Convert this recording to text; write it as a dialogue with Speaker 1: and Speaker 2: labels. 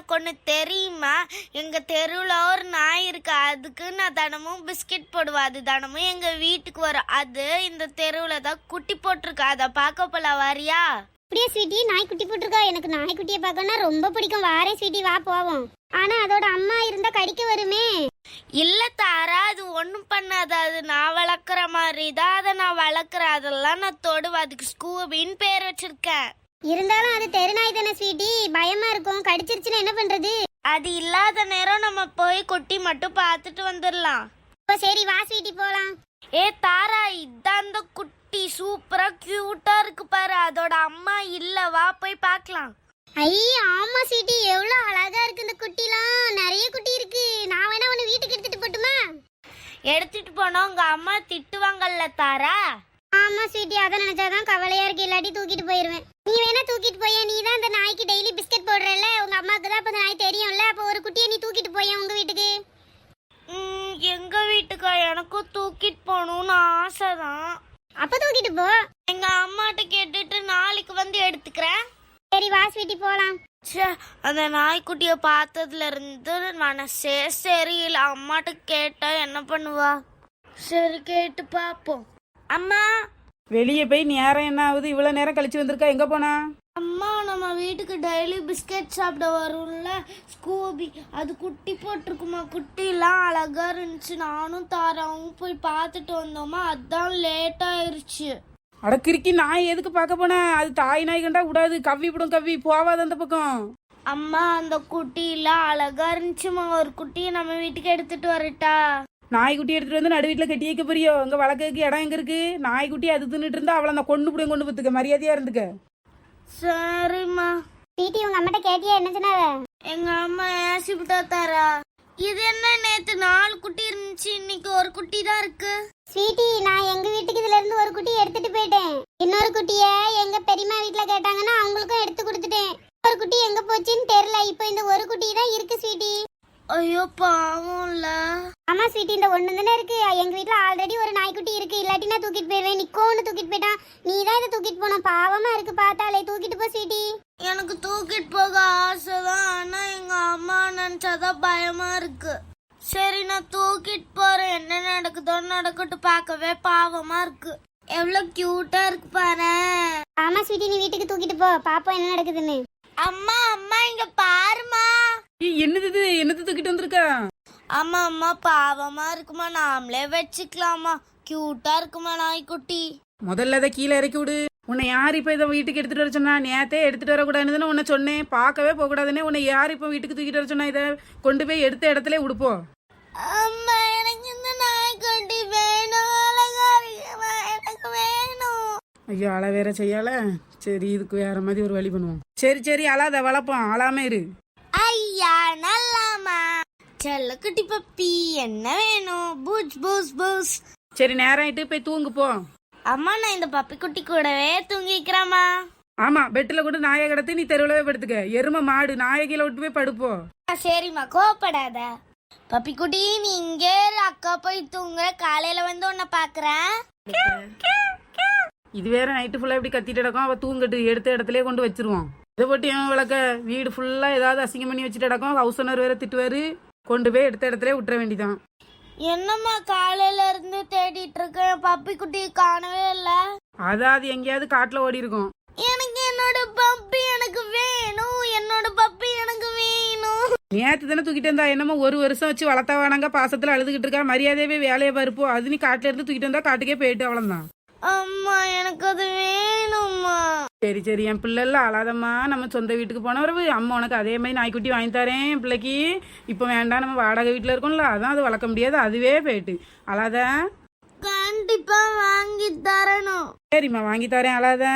Speaker 1: உனக்கு ஒன்று தெரியுமா? எங்கள் தெருவில் ஒரு நாய் இருக்கு. அதுக்கு நான் தினமும் பிஸ்கெட் போடுவேன். அது தினமும் எங்கள் வீட்டுக்கு வரும். அது இந்த தெருவில் தான் குட்டி போட்டிருக்கு. அதை பார்க்க போல வரியா?
Speaker 2: அப்படியே ஸ்வீட்டி, நாய் குட்டி போட்டிருக்கா? எனக்கு நாய்க்குட்டியை பார்க்கணும்னா ரொம்ப பிடிக்கும். வாரேன் ஸ்வீட்டி, வா போவோம். ஆனா அதோட அம்மா இருந்தா கடிக்க வருமே.
Speaker 1: இல்ல தாரா, அது ஒன்றும் பண்ணாது. அது நான் வளர்க்குற மாதிரி தான் அதை நான் வளர்க்குறேன். அதெல்லாம் நான் தொடுவேன். அதுக்கு ஸ்கூபின்னு பேர் வச்சிருக்கேன்.
Speaker 2: இருந்தாலும் அது தெருநாய் தானே ஸ்வீட்டி, பயமா இருக்கும். கடிச்சிருச்சுன்னா என்ன பண்றது?
Speaker 1: அது இல்லாத நேரம் நம்ம போய் குட்டி மட்டும் பார்த்துட்டு வந்துடலாம்.
Speaker 2: இப்போ சரி, வா ஸ்வீட்டி போலாம்.
Speaker 1: ஏ தாரா, இதான் அந்த குட்டி சூப்பரா கியூட்டா இருக்கு பாரு. அதோட அம்மா இல்ல, வா போய் பார்க்கலாம்.
Speaker 2: ஐ ஆமா ஸ்வீட்டி, எவ்வளவு அழகா இருக்கு இந்த குட்டிலாம். நிறைய குட்டி இருக்கு. நான் வேணா உன்னை வீட்டுக்கு எடுத்துட்டு போட்டுமா?
Speaker 1: எடுத்துட்டு போனா உங்க அம்மா திட்டுவாங்கல்ல தாரா.
Speaker 2: ஆமா ஸ்வீட்டி, அதை நினைச்சாதான் கவலையா இருக்கு. இல்லாட்டி தூக்கிட்டு போயிருவேன். நீ வேணா தூக்கிட்டு போய. நீ தான் அந்த நாய்க்கு டெய்லி பிஸ்கட் போடுறல. உங்க அம்மாக்கு தான் இப்ப நாய் தெரியும்ல. அப்ப ஒரு குட்டியை நீ தூக்கிட்டு போய உங்க வீட்டுக்கு.
Speaker 1: எங்க வீட்டுக்கா? எனக்கும் தூக்கிட்டு போகணும்னு ஆசைதான்.
Speaker 2: அப்ப தூக்கிட்டு போ.
Speaker 1: எங்க அம்மாட்ட கேட்டுட்டு நாளைக்கு வந்து எடுத்துக்கிறேன்.
Speaker 2: சரி வா ஸ்வீட்டி போலாம்.
Speaker 1: அந்த நாய்க்குட்டியை பார்த்ததுல இருந்து மனசே சரியில்லை. அம்மாட்ட கேட்டா என்ன பண்ணுவா? சரி கேட்டு பாப்போம். அம்மா,
Speaker 3: வெளியே போய் நேரம் என்ன ஆகுது? இவ்வளவு நேரம் கழிச்சு வந்திருக்கா? எங்க போனா?
Speaker 1: அம்மா, நம்ம வீட்டுக்கு டெய்லி பிஸ்கெட் சாப்பிட வரும்ல ஸ்கூபி, அது குட்டி போட்டிருக்குமா. குட்டிலாம் அழகா இருந்துச்சு. நானும் தாராவும் போய் பார்த்துட்டு வந்தோமா, அதான் லேட் ஆயிருச்சு.
Speaker 3: அட கிறுக்கி, நாய் எதுக்கு பார்க்க போன? அது தாய் நாய் கண்டா விடாது. கவ்வி விடும். கவ்வி போவாது அந்த பக்கம்.
Speaker 1: அம்மா, அந்த குட்டிலாம் அழகா இருந்துச்சுமா. ஒரு குட்டியை நம்ம வீட்டுக்கு எடுத்துட்டு வரட்டா?
Speaker 3: நாய்க்குட்டி எடுத்துட்டு வந்து நடு வீட்டுல கட்டி வைக்க போறியோ? இங்க வளர்க்கறதுக்கு இடம் எங்க இருக்கு? நாய்க்குட்டி அது தின்னுட்டு இருந்தா அவளை நான் கொண்டு போய் கொண்டு பத்துக்க. மரியாதையா இருந்துக்க.
Speaker 1: சரிம்மா.
Speaker 2: ஸ்வீட்டி, உங்க அம்மாட்ட கேட்டியா என்ன சொன்னாவ?
Speaker 1: எங்க அம்மா ஏசிவிட்டா தாரா. இது என்ன, நேத்து 4 குட்டி இருந்துச்சு, இன்னைக்கு ஒரு குட்டி தான் இருக்கு.
Speaker 2: ஸ்வீட்டி, நான் எங்க வீட்டுக்கு இதுல இருந்து ஒரு குட்டி எடுத்துட்டு போயிட்டேன். இன்னொரு குட்டிய எங்க பெரியம்மா வீட்டுல கேட்டாங்கன்னா அவங்களுக்கும் எடுத்து கொடுத்துட்டேன். ஒரு குட்டி எங்க போச்சுன்னு தெரியல. இப்போ இந்த ஒரு குட்டி தான் இருக்கு ஸ்வீட்டி.
Speaker 1: ஐயோ பாவம்ல.
Speaker 2: ஆமா ஸ்வீட்டி, இந்த ஒண்ணு தானே இருக்கு. எங்க வீட்டுல ஆல்ரெடி ஒரு நாய்க்குட்டி இருக்கு. இல்லாட்டி நான் தூக்கிட்டு போயிடுவேன். நிக்கோன்னு தூக்கிட்டு போயிட்டான். நீ தான் இதை தூக்கிட்டு போனோம். பாவமா இருக்கு பார்த்தாலே. தூக்கிட்டு போ ஸ்வீட்டி.
Speaker 1: எனக்கு தூக்கிட்டு போக ஆசைதான். ஆனா எங்க அம்மா நினைச்சாதான் பயமா இருக்கு. சரி, நான் தூக்கிட்டு போறேன். என்ன நடக்குதோ நடக்கட்டும். பார்க்கவே பாவமா இருக்கு. எவ்வளவு கியூட்டா இருக்கு பாரு.
Speaker 2: ஆமா ஸ்வீட்டி, நீ வீட்டுக்கு தூக்கிட்டு போ. பாப்போம் என்ன நடக்குதுன்னு.
Speaker 1: அம்மா, அம்மா இங்க பாருமா.
Speaker 3: என்னது என்னது தூக்கிட்டு வந்திருக்கா?
Speaker 1: அம்மா, அம்மா பாவமா இருக்குமா. நாமளே வச்சுக்கலாமா. கியூட்டா இருக்குமா நாய்க்குட்டி.
Speaker 3: முதல்ல அதை கீழே இறக்கி விடு. உன்னை யார் இப்ப இதை வீட்டுக்கு எடுத்துட்டு வர சொன்னா? நேத்தே எடுத்துட்டு வரக்கூடாதுன்னு உன்னை சொன்னேன். பார்க்கவே போக கூடாதுன்னு உன்னை யார் இப்ப வீட்டுக்கு தூக்கிட்டு வர சொன்னா? இதை கொண்டு போய் எடுத்த இடத்துல உடுப்போம்.
Speaker 1: அம்மா, எனக்கு இந்த நாய்க்குட்டி வேணும். அழகா இருக்குமா, எனக்கு வேணும்.
Speaker 3: ஐயோ, அழ வேற செய்யால. சரி, இதுக்கு வேற மாதிரி ஒரு வழி பண்ணுவோம். சரி சரி, அழாத, வளர்ப்போம். அழாம இரு.
Speaker 1: ஐயா நல்லாமா. செல்லக்குட்டி பப்பி, என்ன வேணும்? பூச் பூஸ் பூஸ்.
Speaker 3: சரி, நேரம் ஆயிட்டு போய் தூங்கு போ.
Speaker 1: அம்மா, நான் இந்த பப்பி குட்டி கூடவே தூங்கிக்கிறேம்மா.
Speaker 3: ஆமா, பெட்டில கூட நாயை கிடத்து நீ தெருவிலவே படுத்துக்க. எருமை மாடு நாயை கீழே விட்டு போய் படுப்போம்.
Speaker 1: சரிம்மா, கோவப்படாத. பப்பி குட்டி, நீ இங்கே அக்கா போய் தூங்க. காலையில வந்து உன்னை பாக்குறேன்.
Speaker 3: இது வேற நைட்டு ஃபுல்லா இப்படி கத்திட்டு கிடக்கும். அவ தூங்கிட்டு எடுத்த இடத்துல கொண்டு வச்சிருவோம். இதை போட்டு ஏன் வளர்க்க? வீடு ஃபுல்லா ஏதாவது அசிங்கம் பண்ணி வச்சுட்டு கிடக்கும். ஹவுஸ் ஓனர் வேற திட்டுவாரு. கொண்டு போய் எடுத்த இடத்துல விட்டுற வேண்டிதான்.
Speaker 1: என்னம்மா, காலையில இருந்து தேடிட்டு இருக்கேன். பப்பி குட்டி காணவே இல்ல.
Speaker 3: அதாவது எங்கேயாவது காட்டுல ஓடி இருக்கும்.
Speaker 1: எனக்கு என்னோட பப்பி எனக்கு வேணும். என்னோட பப்பி எனக்கு வேணும்.
Speaker 3: நேற்று தானே தூக்கிட்டு வந்தா. என்னமோ 1 வருஷம் வச்சு வளர்த்தா வேணாங்க. பாசத்துல அழுதுகிட்டு இருக்கா. மரியாதையாவே வேலையை பருப்போம். அது நீ காட்டுல இருந்து தூக்கிட்டு வந்தா காட்டுக்கே போயிட்டு அவ்வளவுதான்.
Speaker 1: அம்மா, எனக்கு அது வேணும்மா.
Speaker 3: சரி சரி, என் பிள்ளை எல்லாம் அழாதம்மா. நம்ம சொந்த வீட்டுக்கு போனவரவு அம்மா உனக்கு அதே மாதிரி நாய்க்குட்டி வாங்கி தரேன் என் பிள்ளைக்கு. இப்போ வேண்டாம், நம்ம வாடகை வீட்டில் இருக்கோம்ல, அதான் அது வளர்க்க முடியாது. அதுவே போயிட்டு அழாத.
Speaker 1: கண்டிப்பா வாங்கி தரணும்.
Speaker 3: சரிம்மா, வாங்கி தரேன். அழாத.